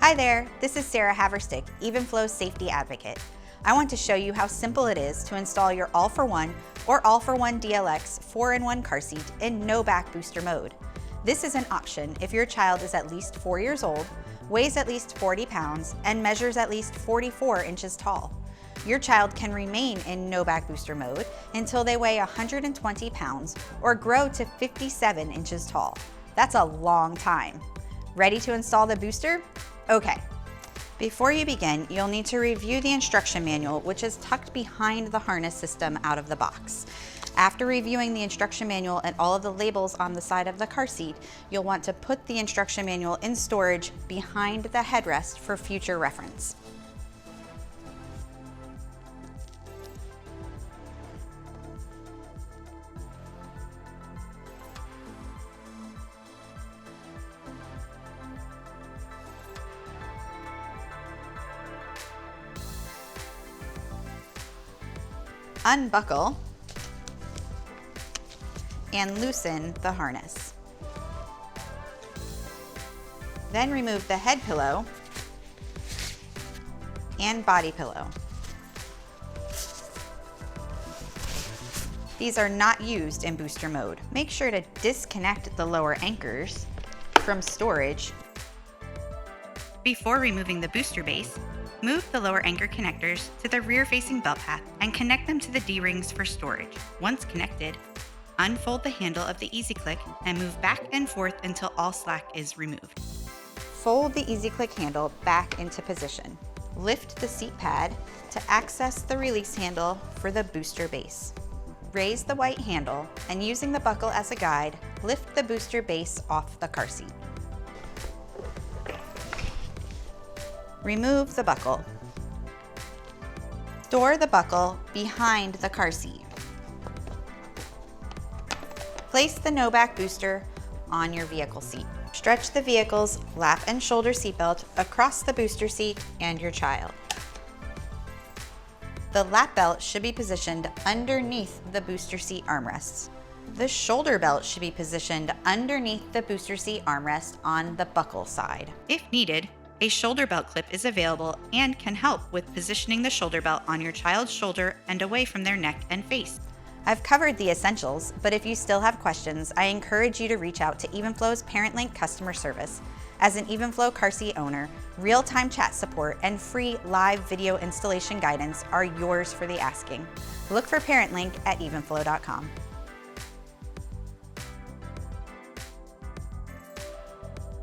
Hi there, this is Sarah Haverstick, Evenflo Safety Advocate. I want to show you how simple it is to install your All4One or All4One DLX 4-in-1 car seat in no back booster mode. This is an option if your child is at least 4 years old, weighs at least 40 pounds, and measures at least 44 inches tall. Your child can remain in no back booster mode until they weigh 120 pounds or grow to 57 inches tall. That's a long time. Ready to install the booster? Okay. Before you begin, you'll need to review the instruction manual, which is tucked behind the harness system out of the box. After reviewing the instruction manual and all of the labels on the side of the car seat, you'll want to put the instruction manual in storage behind the headrest for future reference. Unbuckle and loosen the harness. Then remove the head pillow and body pillow. These are not used in booster mode. Make sure to disconnect the lower anchors from storage. Before removing the booster base, move the lower anchor connectors to the rear-facing belt path and connect them to the D-rings for storage. Once connected, unfold the handle of the EasyClick and move back and forth until all slack is removed. Fold the EasyClick handle back into position. Lift the seat pad to access the release handle for the booster base. Raise the white handle and, using the buckle as a guide, lift the booster base off the car seat. Remove the buckle. Store the buckle behind the car seat. Place the no-back booster on your vehicle seat. Stretch the vehicle's lap and shoulder seatbelt across the booster seat and your child. The lap belt should be positioned underneath the booster seat armrests. The shoulder belt should be positioned underneath the booster seat armrest on the buckle side. If needed, a shoulder belt clip is available and can help with positioning the shoulder belt on your child's shoulder and away from their neck and face. I've covered the essentials, but if you still have questions, I encourage you to reach out to Evenflo's ParentLink customer service. As an Evenflo car seat owner, real-time chat support and free live video installation guidance are yours for the asking. Look for ParentLink at evenflo.com.